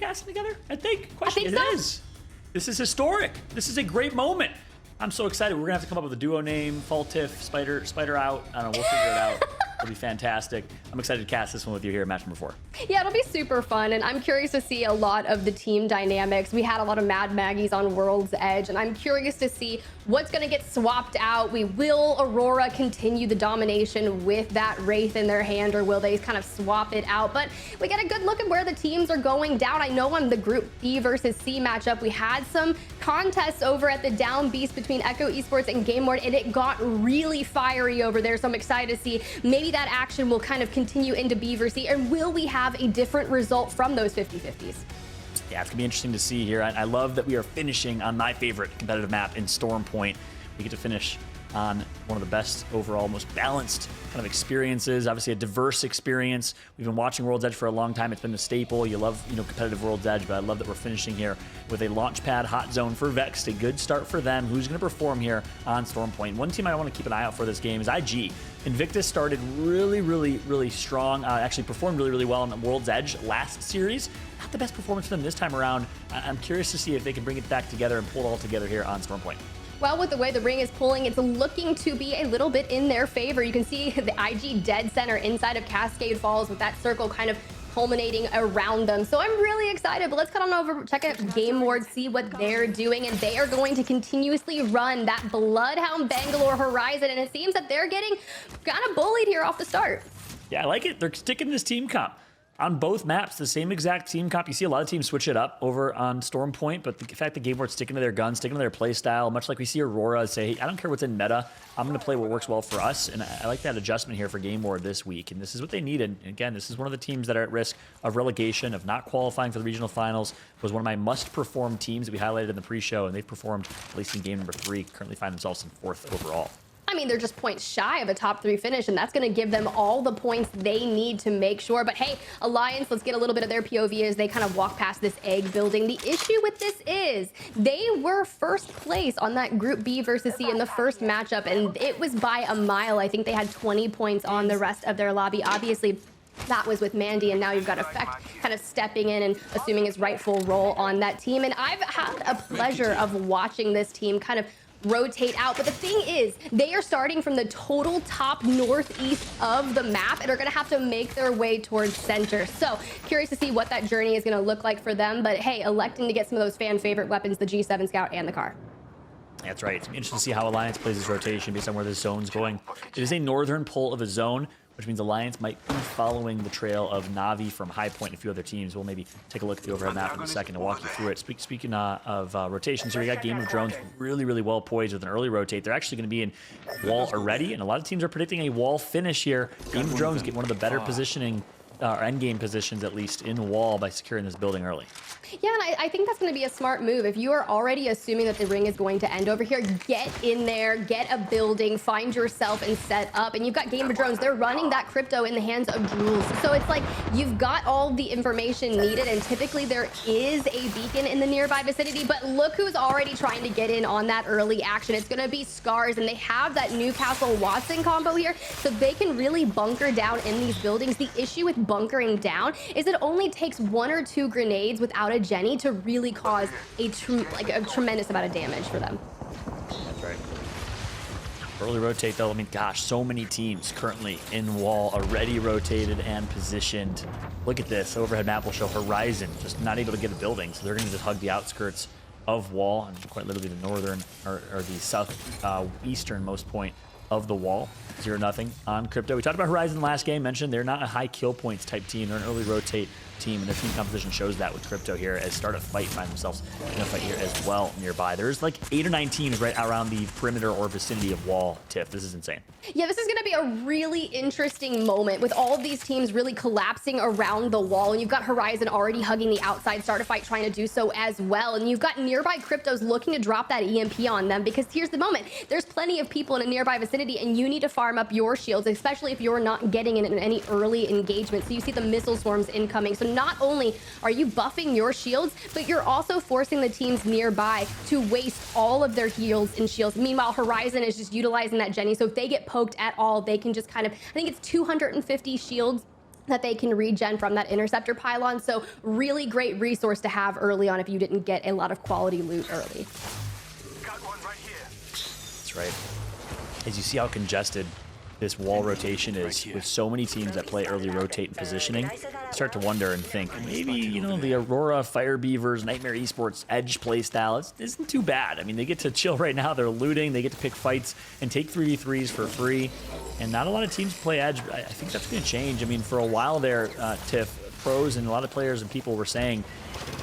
casting together? I think. Question. I think so. It is. This is historic. This is a great moment. I'm so excited. We're gonna have to come up with a duo name. Fall Tiff, Spider out. I don't know. We'll figure it out. It'll be fantastic. I'm excited to cast this one with you here at match number 4. Yeah, it'll be super fun, and I'm curious to see a lot of the team dynamics. We had a lot of Mad Maggies on World's Edge, and I'm curious to see what's going to get swapped out. Will Aurora continue the domination with that Wraith in their hand, or will they kind of swap it out? But we get a good look at where the teams are going down. I know on the Group B versus C matchup, we had some contests over at the Down Beast between Echo Esports and Game Ward, and it got really fiery over there, so I'm excited to see maybe that action will kind of continue into B versus C, and will we have a different result from those 50-50s? Yeah, it's gonna be interesting to see here. I love that we are finishing on my favorite competitive map in Storm Point. We get to finish on one of the best overall, most balanced kind of experiences. Obviously a diverse experience. We've been watching World's Edge for a long time. It's been a staple. You love, competitive World's Edge, but I love that we're finishing here with a launchpad hot zone for Vex. A good start for them. Who's going to perform here on Storm Point? One team I want to keep an eye out for this game is IG. Invictus started really strong. Actually performed really well on the World's Edge last series. Not the best performance for them this time around. I'm curious to see if they can bring it back together and pull it all together here on Storm Point. Well, with the way the ring is pulling, it's looking to be a little bit in their favor. You can see the IG dead center inside of Cascade Falls with that circle kind of culminating around them. So I'm really excited, but let's cut on over, check out Game Ward, see what they're doing, and they are going to continuously run that Bloodhound Bangalore Horizon, and it seems that they're getting kind of bullied here off the start. Yeah, I like it. They're sticking this team comp. On both maps, the same exact team comp. You see a lot of teams switch it up over on Storm Point, but the fact that Game Ward's sticking to their guns, sticking to their play style, much like we see Aurora say, hey, I don't care what's in meta, I'm going to play what works well for us. And I like that adjustment here for Game Ward this week. And this is what they needed. And again, this is one of the teams that are at risk of relegation, of not qualifying for the regional finals. It was one of my must-perform teams that we highlighted in the pre-show, and they've performed at least in game number 3, currently find themselves in 4th overall. I mean, they're just points shy of a top 3 finish, and that's going to give them all the points they need to make sure. But hey, Alliance, let's get a little bit of their POV as they kind of walk past this egg building. The issue with this is they were first place on that Group B versus C in the first matchup, and it was by a mile. I think they had 20 points on the rest of their lobby. Obviously, that was with Mandy, and now you've got Effect kind of stepping in and assuming his rightful role on that team. And I've had a pleasure of watching this team kind of rotate out, but the thing is, they are starting from the total top northeast of the map and are going to have to make their way towards center. So curious to see what that journey is going to look like for them, but hey, electing to get some of those fan favorite weapons, the G7 Scout and the car. That's right. It's interesting to see how Alliance plays this rotation based on where this zone's going. It is a northern pull of a zone, which means Alliance might be following the trail of Na'Vi from High Point and a few other teams. We'll maybe take a look at the overhead map in a second to walk you through it. Speaking of rotations, here we got Game of Drones really well poised with an early rotate. They're actually going to be in wall already, and a lot of teams are predicting a wall finish here. Game of Drones get one of the better positioning, or end game positions at least, in wall by securing this building early. Yeah, and I think that's going to be a smart move. If you are already assuming that the ring is going to end over here, get in there, get a building, find yourself and set up. And you've got Game of Drones. They're running that crypto in the hands of Jules. So it's like you've got all the information needed, and typically there is a beacon in the nearby vicinity. But look who's already trying to get in on that early action. It's going to be Scars, and they have that Newcastle-Watson combo here, so they can really bunker down in these buildings. The issue with bunkering down is it only takes 1 or 2 grenades without a Jenny to really cause a tremendous amount of damage for them. That's right. Early rotate though, I mean, gosh, so many teams currently in wall, already rotated and positioned. Look at this, overhead map will show Horizon just not able to get a building, so they're going to just hug the outskirts of wall, and quite literally the northern or the south easternmost point of the wall. 0-0 on Crypto. We talked about Horizon last game, mentioned they're not a high kill points type team, they're an early rotate team, and their team composition shows that with Crypto here as start a fight, find themselves in a fight here as well nearby. There's like 8 or 9 teams right around the perimeter or vicinity of wall. Tiff, this is insane. Yeah, this is going to be a really interesting moment with all of these teams really collapsing around the wall, and you've got Horizon already hugging the outside, start a fight trying to do so as well, and you've got nearby Cryptos looking to drop that EMP on them, because here's the moment. There's plenty of people in a nearby vicinity, and you need to farm up your shields, especially if you're not getting in any early engagement. So you see the missile swarms incoming. So not only are you buffing your shields, but you're also forcing the teams nearby to waste all of their heals and shields. Meanwhile, Horizon is just utilizing that Jenny. So if they get poked at all, they can just kind of, I think it's 250 shields that they can regen from that interceptor pylon. So really great resource to have early on if you didn't get a lot of quality loot early. Got one right here. That's right. As you see how congested this wall rotation is with so many teams that play early rotate and positioning, you start to wonder and think maybe, you know, the Aurora, Fire Beavers, Nightmare Esports Edge playstyle isn't too bad. I mean, they get to chill right now. They're looting. They get to pick fights and take 3v3s for free. And not a lot of teams play Edge. I think that's going to change. I mean, for a while there, Tiff, pros and a lot of players and people were saying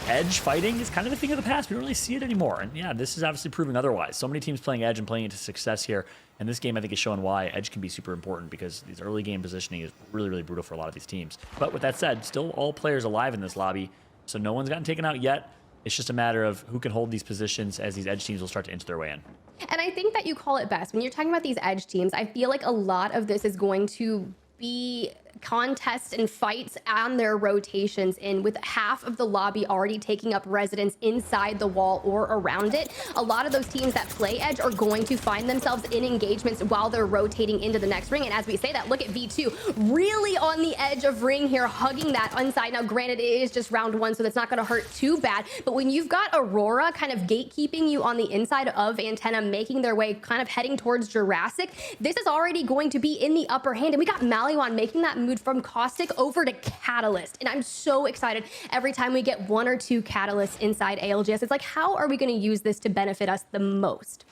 Edge fighting is kind of a thing of the past. We don't really see it anymore. And yeah, this is obviously proving otherwise. So many teams playing Edge and playing it to success here. And this game, I think, is showing why Edge can be super important, because these early game positioning is really, really brutal for a lot of these teams. But with that said, still all players alive in this lobby. So no one's gotten taken out yet. It's just a matter of who can hold these positions as these Edge teams will start to inch their way in. And I think that you call it best. When you're talking about these Edge teams, I feel like a lot of this is going to be contests and fights on their rotations in, with half of the lobby already taking up residence inside the wall or around it. A lot of those teams that play Edge are going to find themselves in engagements while they're rotating into the next ring. And as we say that, look at V2 really on the edge of ring here, hugging that inside. Now granted, it is just round one, so that's not going to hurt too bad, but when you've got Aurora kind of gatekeeping you on the inside of Antenna, making their way kind of heading towards Jurassic, this is already going to be in the upper hand. And we got Maliwan making that move from Caustic over to Catalyst, and I'm so excited every time we get one or two Catalysts inside ALGS. It's like, how are we going to use this to benefit us the most?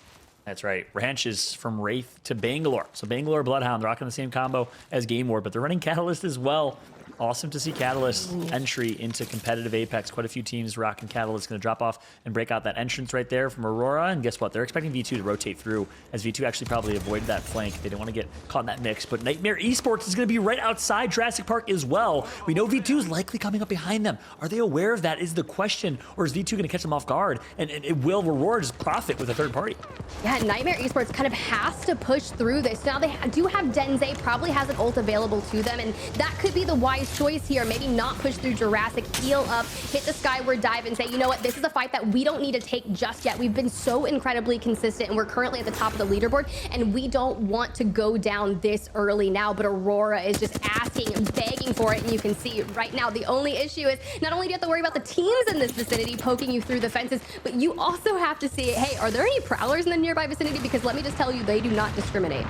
That's right. Ranch is from Wraith to Bangalore. So Bangalore Bloodhound, they're rocking the same combo as Game Ward, but they're running Catalyst as well. Awesome to see Catalyst entry into competitive Apex. Quite a few teams rocking Catalyst. Going to drop off and break out that entrance right there from Aurora. And guess what? They're expecting V2 to rotate through, as V2 actually probably avoided that flank. They didn't want to get caught in that mix. But Nightmare Esports is going to be right outside Jurassic Park as well. We know V2 is likely coming up behind them. Are they aware of that is the question, or is V2 going to catch them off guard? And it will reward his profit with a third party. Yeah, Nightmare Esports kind of has to push through this. Now they do have Denze, probably has an ult available to them, and that could be the wise choice here. Maybe not push through Jurassic, heal up, hit the skyward dive, and say, you know what, this is a fight that we don't need to take just yet. We've been so incredibly consistent, and we're currently at the top of the leaderboard, and we don't want to go down this early now. But Aurora is just asking and begging for it, and you can see right now the only issue is not only do you have to worry about the teams in this vicinity poking you through the fences, but you also have to see, hey, are there any prowlers in the nearby vicinity? Because let me just tell you, they do not discriminate.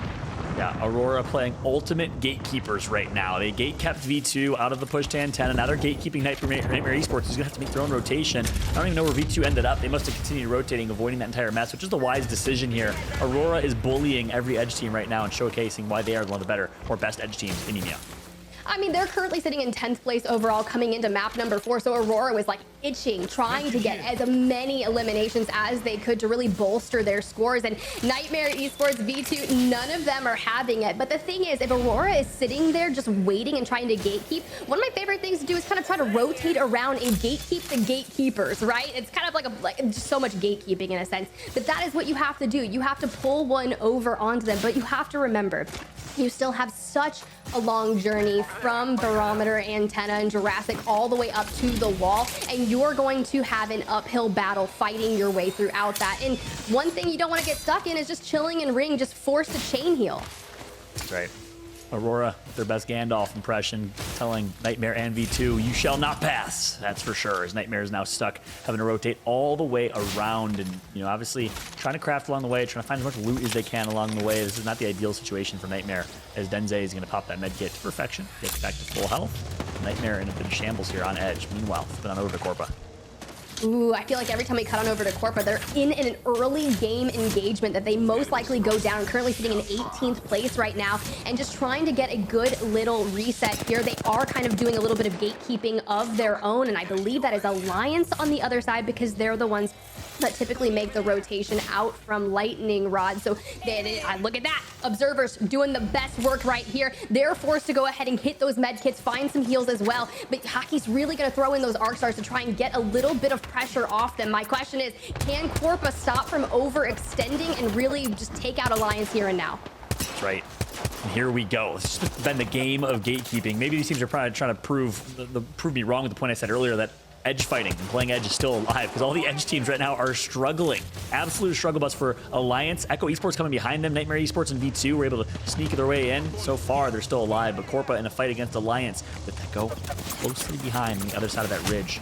Yeah, Aurora playing ultimate gatekeepers right now. They gate kept V2 out of the push to Antenna. Now they're gatekeeping Nightmare Esports, who's going to have to make their own rotation. I don't even know where V2 ended up. They must have continued rotating, avoiding that entire mess, which is the wise decision here. Aurora is bullying every Edge team right now and showcasing why they are one of the better or best Edge teams in Emea. I mean, they're currently sitting in 10th place overall coming into map number 4, so Aurora was like itching, trying to get as many eliminations as they could to really bolster their scores. And Nightmare Esports, V2, none of them are having it. But the thing is, if Aurora is sitting there just waiting and trying to gatekeep, one of my favorite things to do is kind of try to rotate around and gatekeep the gatekeepers, right? It's kind of like just so much gatekeeping in a sense. But that is what you have to do. You have to pull one over onto them, but you have to remember, you still have such a long journey from Barometer, Antenna, and Jurassic all the way up to the wall, and you're going to have an uphill battle fighting your way throughout that. And one thing you don't want to get stuck in is just chilling in ring, just force the chain heal. That's right. Aurora, their best Gandalf impression, telling Nightmare and V2, you shall not pass. That's for sure, as Nightmare is now stuck, having to rotate all the way around and, you know, obviously trying to craft along the way, trying to find as much loot as they can along the way. This is not the ideal situation for Nightmare, as Denze is going to pop that med kit to perfection, gets back to full health. Nightmare in a bit of shambles here on Edge. Meanwhile, it's been on over to Corpa. Ooh, I feel like every time we cut on over to Corpa, they're in an early game engagement that they most likely go down. Currently sitting in 18th place right now and just trying to get a good little reset here. They are kind of doing a little bit of gatekeeping of their own, and I believe that is Alliance on the other side because they're the ones that typically make the rotation out from Lightning Rod. So look at that. Observers doing the best work right here. They're forced to go ahead and hit those med kits, find some heals as well. But Hockey's really going to throw in those arc stars to try and get a little bit of pressure off them. My question is, can Corpa stop from overextending and really just take out Alliance here and now? That's right. And here we go. It's just been the game of gatekeeping. Maybe these teams are probably trying to prove me wrong with the point I said earlier that edge fighting and playing edge is still alive, because all the edge teams right now are struggling. Absolute struggle bus for Alliance. Echo Esports coming behind them. Nightmare Esports and V2 were able to sneak their way in. So far, they're still alive, but Corpa in a fight against Alliance with Echo closely behind on the other side of that ridge.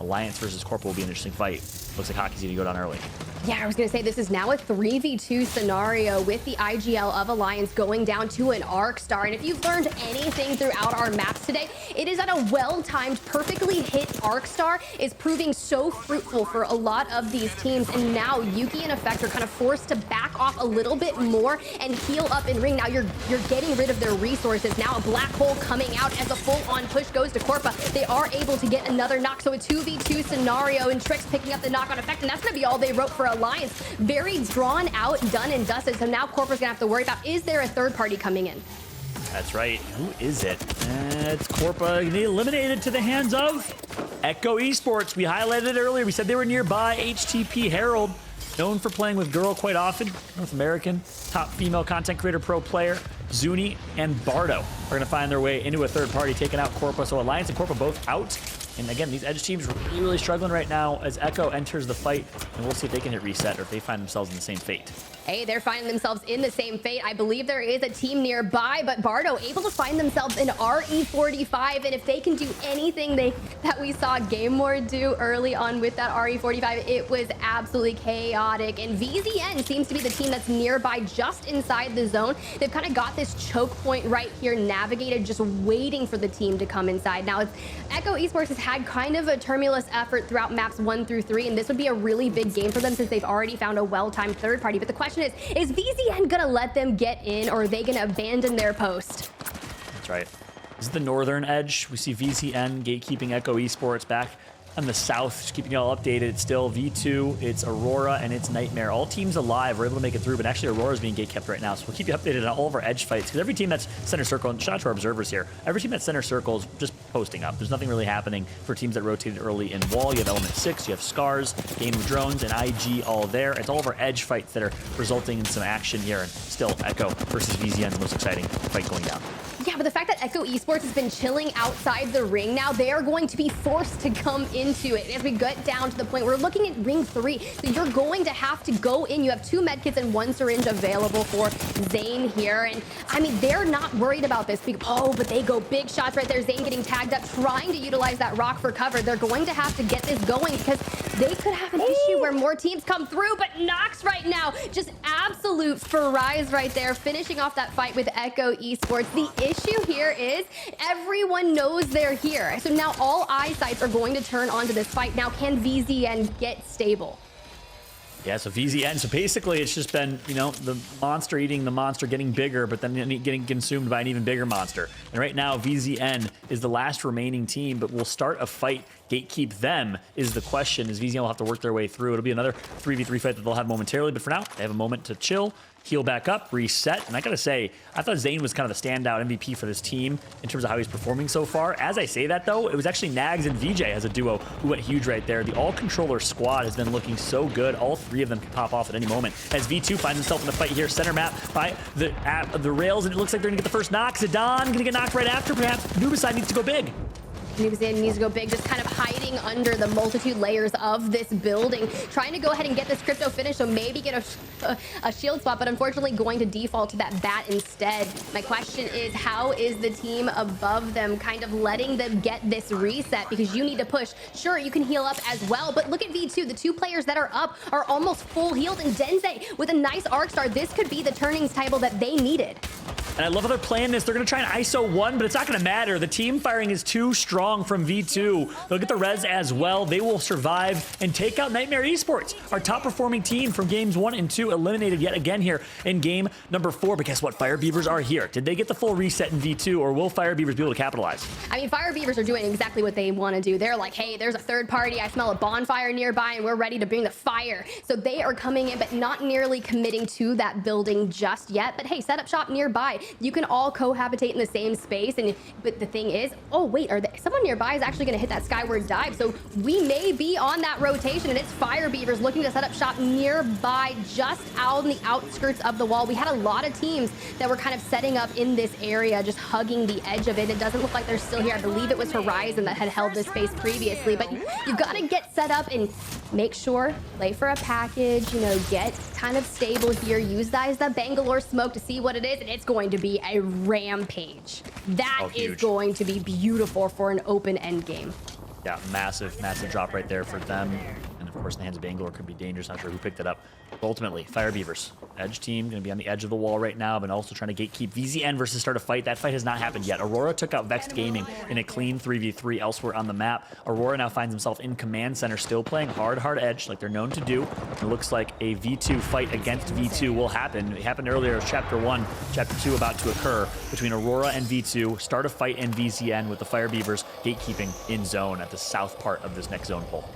Alliance versus Corpa will be an interesting fight. Looks like Hockey's gonna go down early. Yeah, I was going to say this is now a 3v2 scenario with the IGL of Alliance going down to an Arc Star. And if you've learned anything throughout our maps today, it is that a well-timed, perfectly hit Arc Star is proving so fruitful for a lot of these teams. And now Yuki and Effect are kind of forced to back off a little bit more and heal up in ring. Now you're getting rid of their resources. Now a black hole coming out as a full-on push goes to Corpa. They are able to get another knock. So a 2v2 scenario, and Trix picking up the knock on Effect. And that's going to be all they wrote for Alliance. Very drawn out, done and dusted. So now Corpa's gonna have to worry about, is there a third party coming in? That's right. Who is it? It's Corpa. They eliminated to the hands of Echo Esports. We highlighted it earlier. We said they were nearby. HTP Herald, known for playing with Girl quite often. North American, top female content creator pro player. Zuni and Bardo are gonna find their way into a third party, taking out Corpa. So Alliance and Corpa both out. And again, these edge teams are really struggling right now as Echo enters the fight, and we'll see if they can hit reset or if they find themselves in the same fate. Hey, they're finding themselves in the same fate. I believe there is a team nearby, but Bardo able to find themselves in RE45, and if they can do anything that we saw Game Ward do early on with that RE45, it was absolutely chaotic. And VZN seems to be the team that's nearby, just inside the zone. They've kind of got this choke point right here navigated, just waiting for the team to come inside. Now, it's Echo Esports has had kind of a tumultuous effort throughout maps 1 through 3, and this would be a really big game for them since they've already found a well-timed third party. But the question is VZN gonna let them get in, or are they gonna abandon their post? That's right. This is the northern edge. We see VZN gatekeeping Echo Esports back on the south, just keeping y'all updated. It's still V2, it's Aurora, and it's Nightmare. All teams alive were able to make it through, but actually Aurora's being gatekept right now. So we'll keep you updated on all of our edge fights, because every team that's center circle, and shout out to our observers here, every team that's center circle is just posting up. There's nothing really happening for teams that rotated early in Wall. You have Element 6, you have Scars, Game of Drones, and IG all there. It's all of our edge fights that are resulting in some action here, and still Echo versus VZN, the most exciting fight going down. Yeah, but the fact that Echo Esports has been chilling outside the ring now, they are going to be forced to come into it. As we get down to the point, we're looking at ring 3, so you're going to have to go in. You have 2 medkits and 1 syringe available for Zane here. And I mean, they're not worried about this. Oh, but they go big shots right there. Zane getting tagged up, trying to utilize that rock for cover. They're going to have to get this going, because they could have an issue where more teams come through. But Nox right now, just absolute Farise right there, finishing off that fight with Echo Esports. The issue here is everyone knows they're here. So now all eyesights are going to turn onto this fight. Now, can VZN get stable? Yeah, so VZN, so basically it's just been, you know, the monster eating the monster, getting bigger, but then getting consumed by an even bigger monster. And right now, VZN is the last remaining team, but we'll start a fight. Gatekeep them is the question, as VZN will have to work their way through. It'll be another 3v3 fight that they'll have momentarily, but for now, they have a moment to chill, heal back up, reset. And I gotta say, I thought Zane was kind of the standout MVP for this team in terms of how he's performing so far. As I say that though, it was actually Nags and VJ as a duo who went huge right there. The all-controller squad has been looking so good. All 3 of them can pop off at any moment. As V2 finds himself in the fight here, center map by the rails, and it looks like they're gonna get the first knock. Zidane gonna get knocked right after, perhaps. Nubicide needs to go big. Nubicide needs to go big, just kind of hiding under the multitude layers of this building, trying to go ahead and get this crypto finish, so maybe get a shield spot, but unfortunately going to default to that bat instead. My question is, how is the team above them kind of letting them get this reset? Because you need to push. Sure, you can heal up as well, but look at V2. The 2 players that are up are almost full healed, and Denze with a nice arc star. This could be the turning table that they needed. And I love how they're playing this. They're going to try and ISO 1, but it's not going to matter. The team firing is too strong from V2. They'll get the res as well. They will survive and take out Nightmare Esports, our top performing team from games 1 and 2, eliminated yet again here in game number 4. But guess what? Fire Beavers are here. Did they get the full reset in V2, or will Fire Beavers be able to capitalize? I mean, Fire Beavers are doing exactly what they want to do. They're like, hey, there's a third party. I smell a bonfire nearby, and we're ready to bring the fire. So they are coming in, but not nearly committing to that building just yet. But hey, set up shop nearby. You can all cohabitate in the same space, but the thing is, oh wait, someone nearby is actually going to hit that skyward dive, so we may be on that rotation, and it's Fire Beavers looking to set up shop nearby, just out on the outskirts of the wall. We had a lot of teams that were kind of setting up in this area, just hugging the edge of it. It doesn't look like they're still here. I believe it was Horizon that had held this space previously, but you've got to get set up and make sure, play for a package, you know, get kind of stable here, use that as the Bangalore smoke to see what it is, and it's going to be a rampage. That is going to be beautiful for an open end game. Yeah, massive drop right there for them. And of course, in the hands of Bangalore could be dangerous. Not sure who picked it up. But ultimately, Fire Beavers, edge team, going to be on the edge of the wall right now, but also trying to gatekeep VZN versus start a fight. That fight has not happened yet. Aurora took out Vexed Gaming in a clean 3v3 elsewhere on the map. Aurora now finds himself in command center, still playing hard edge like they're known to do. It looks like a V2 fight against V2 will happen. It happened earlier. It was Chapter 1, Chapter 2 about to occur between Aurora and V2. Start a fight in VZN with the Fire Beavers gatekeeping in zone at the south part of this next zone pull.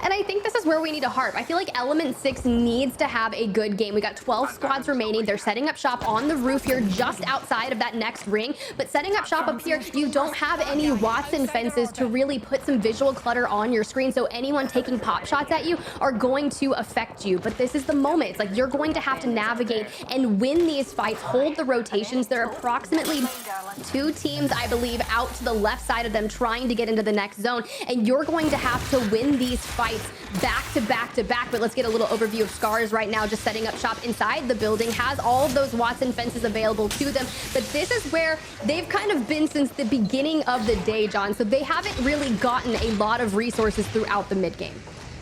And I think this is where we need to harp. I feel like Element 6 needs to have a good game. We got 12 squads remaining. They're setting up shop on the roof here just outside of that next ring. But setting up shop up here, you don't have any Watson fences to really put some visual clutter on your screen. So anyone taking pop shots at you are going to affect you. But this is the moment. It's like you're going to have to navigate and win these fights, hold the rotations. There are approximately 2 teams, I believe, out to the left side of them trying to get into the next zone. And you're going to have to win these fights back to back to back. But let's get a little overview of Scars right now, just setting up shop inside the building, has all of those Watson fences available to them. But this is where they've kind of been since the beginning of the day, John. So they haven't really gotten a lot of resources throughout the mid game.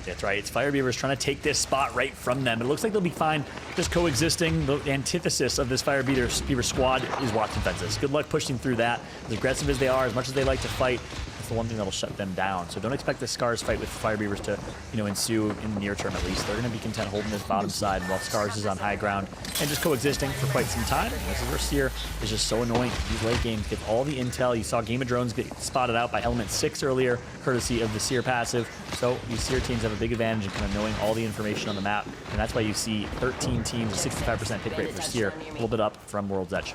That's right. It's Fire Beavers trying to take this spot right from them. It looks like they'll be fine just coexisting. The antithesis of this Fire Beaver squad is Watson fences. Good luck pushing through that. As aggressive as they are, as much as they like to fight, that's the one thing that'll shut them down. So don't expect the Scars fight with Fire Beavers to, ensue in the near term at least. They're going to be content holding this bottom side while Scars is on high ground and just coexisting for quite some time. This is where Seer is just so annoying. These late games get all the intel. You saw Game of Drones get spotted out by Element 6 earlier, courtesy of the Seer passive. So these Seer teams have a big advantage in kind of knowing all the information on the map, and that's why you see 13 teams, 65% pick rate for Seer, a little bit up from World's Edge.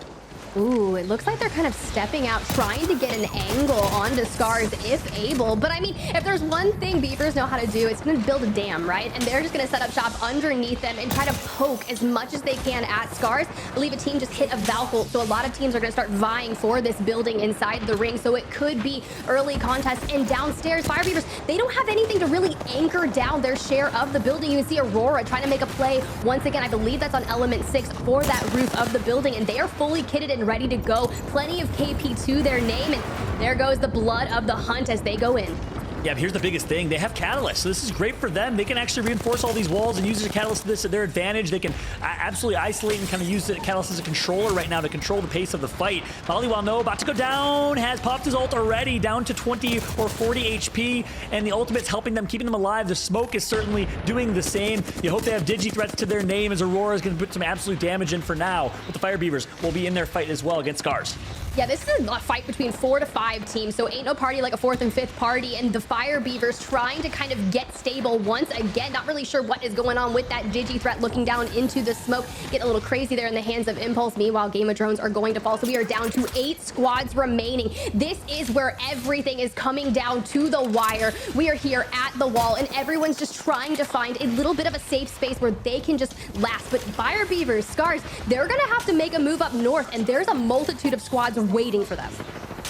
Ooh, it looks like they're kind of stepping out, trying to get an angle onto Scars if able. But I mean, if there's one thing Beavers know how to do, it's going to build a dam, right? And they're just going to set up shop underneath them and try to poke as much as they can at Scars. I believe a team just hit a Valkyrie, so a lot of teams are going to start vying for this building inside the ring. So it could be early contest. And downstairs, Fire Beavers, they don't have anything to really anchor down their share of the building. You can see Aurora trying to make a play once again. I believe that's on Element 6 for that roof of the building, and they are fully kitted and ready to go. Plenty of KP to their name, and there goes the blood of the hunt as they go in. Yeah, but here's the biggest thing. They have Catalyst, so this is great for them. They can actually reinforce all these walls and use their Catalyst to this at their advantage. They can absolutely isolate and kind of use the Catalyst as a controller right now to control the pace of the fight. Maliwano about to go down, has popped his ult already, down to 20 or 40 HP, and the ultimate's helping them, keeping them alive. The smoke is certainly doing the same. You hope they have Digi threats to their name, as Aurora is going to put some absolute damage in for now, but the Fire Beavers will be in their fight as well against Scars. Yeah, this is a fight between 4 to 5 teams, so ain't no party like a 4th and 5th party, and the Fire Beavers trying to kind of get stable once again. Not really sure what is going on with that Digi threat, looking down into the smoke. Get a little crazy there in the hands of Impulse. Meanwhile, Game of Drones are going to fall, so we are down to 8 squads remaining. This is where everything is coming down to the wire. We are here at the wall, and everyone's just trying to find a little bit of a safe space where they can just last. But Fire Beavers, Scars, they're gonna have to make a move up north, and there's a multitude of squads waiting for them.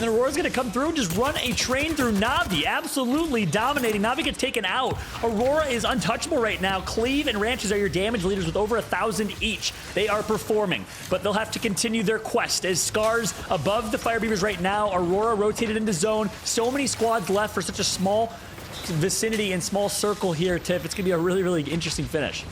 And Aurora's going to come through and just run a train through Navi, absolutely dominating. Navi gets taken out. Aurora is untouchable right now. Cleve and Ranches are your damage leaders with over 1,000 each. They are performing, but they'll have to continue their quest as Scars above the Fire Beavers right now. Aurora rotated into zone. So many squads left for such a small vicinity and small circle here, Tiff. It's going to be a really, really interesting finish.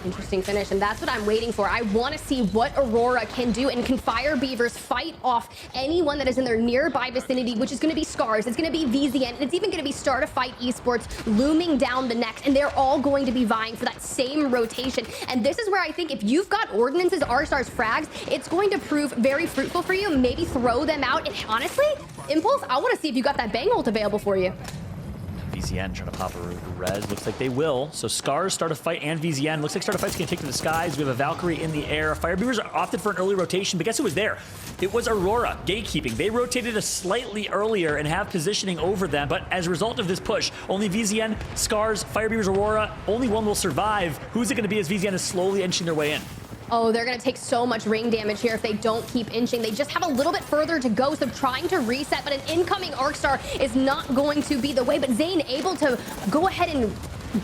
Interesting finish, and that's what I'm waiting for. I want to see what Aurora can do, and can Fire Beavers fight off anyone that is in their nearby vicinity, which is going to be Scars, it's going to be VZN, and it's even going to be Start a Fight Esports looming down the next, and they're all going to be vying for that same rotation. And this is where I think if you've got ordinances, R-Stars, frags, it's going to prove very fruitful for you. Maybe throw them out, and honestly, Impulse, I want to see if you got that bang ult available for you. VZN trying to pop a res. Looks like they will. So Scars start a fight and VZN. Looks like start a fight's gonna take to the skies. We have a Valkyrie in the air. Firebeavers opted for an early rotation, but guess who was there? It was Aurora, gatekeeping. They rotated a slightly earlier and have positioning over them, but as a result of this push, only VZN, Scars, Firebeavers, Aurora, only one will survive. Who's it gonna be as VZN is slowly inching their way in? Oh, they're going to take so much ring damage here if they don't keep inching. They just have a little bit further to go, so trying to reset, but an incoming Arcstar is not going to be the way. But Zane able to go ahead and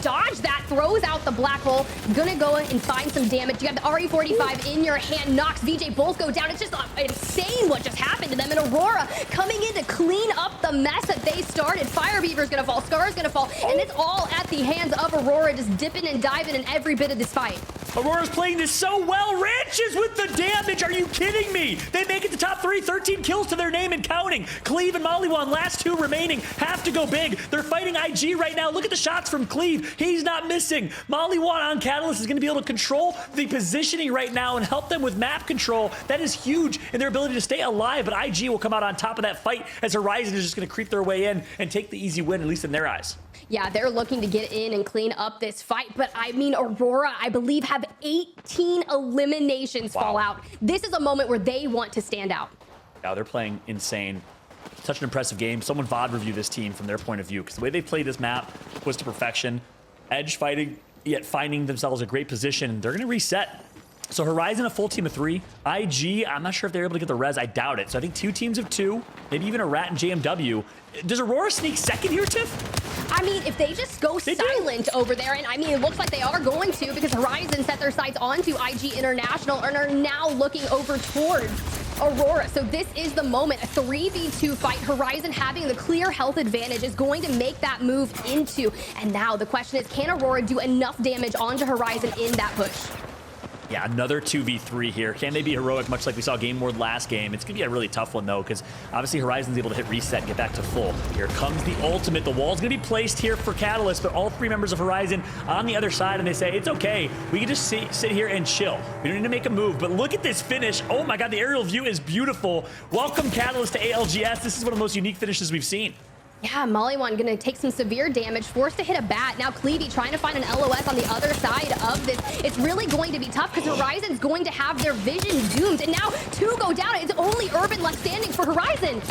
dodge that, throws out the black hole, gonna go and find some damage. You have the RE45 in your hand, Nox, VJ both go down. It's just insane what just happened to them. And Aurora coming in to clean up the mess that they started. Firebeaver's gonna fall, Scar's gonna fall, and it's all at the hands of Aurora, just dipping and diving in every bit of this fight. Aurora's playing this so well. Ranches with the damage. Are you kidding me? They make it to top 3, 13 kills to their name and counting. Cleve and Mollywan, last 2 remaining, have to go big. They're fighting IG right now. Look at the shots from Cleve. He's not missing. Mollywan on Catalyst is going to be able to control the positioning right now and help them with map control. That is huge in their ability to stay alive, but IG will come out on top of that fight as Horizon is just going to creep their way in and take the easy win, at least in their eyes. Yeah, they're looking to get in and clean up this fight, but I mean, Aurora, I believe, have 18 eliminations fall out. This is a moment where they want to stand out. Yeah, they're playing insane. Such an impressive game. Someone VOD review this team from their point of view, because the way they played this map was to perfection. Edge fighting, yet finding themselves a great position. They're going to reset. So Horizon, a full team of 3. IG, I'm not sure if they're able to get the res. I doubt it. So I think 2 teams of 2, maybe even a Rat and JMW. Does Aurora sneak second here, Tiff? I mean, if they just go silent over there, and I mean, it looks like they are going to, because Horizon set their sights onto IG International and are now looking over towards Aurora. So this is the moment, a 3v2 fight. Horizon having the clear health advantage is going to make that move into. And now the question is, can Aurora do enough damage onto Horizon in that push? Yeah, another 2v3 here. Can they be heroic, much like we saw Game Ward last game? It's going to be a really tough one, though, because obviously Horizon's able to hit reset and get back to full. Here comes the ultimate. The wall's going to be placed here for Catalyst, but all 3 members of Horizon on the other side, and they say, it's okay. We can just sit here and chill. We don't need to make a move, but look at this finish. Oh my God, the aerial view is beautiful. Welcome, Catalyst, to ALGS. This is one of the most unique finishes we've seen. Yeah, Mollywan gonna take some severe damage, forced to hit a bat. Now Clevey trying to find an LOS on the other side of this. It's really going to be tough because Horizon's going to have their vision doomed. And now 2 go down. It's only Urban left standing for Horizon.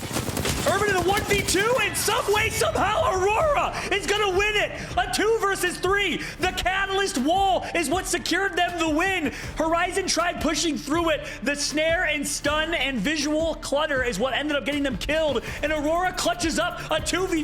Urban in a 1v2, and some way, somehow, Aurora is gonna win it. A 2 versus 3. The Catalyst wall is what secured them the win. Horizon tried pushing through it. The snare and stun and visual clutter is what ended up getting them killed. And Aurora clutches up a 2v2.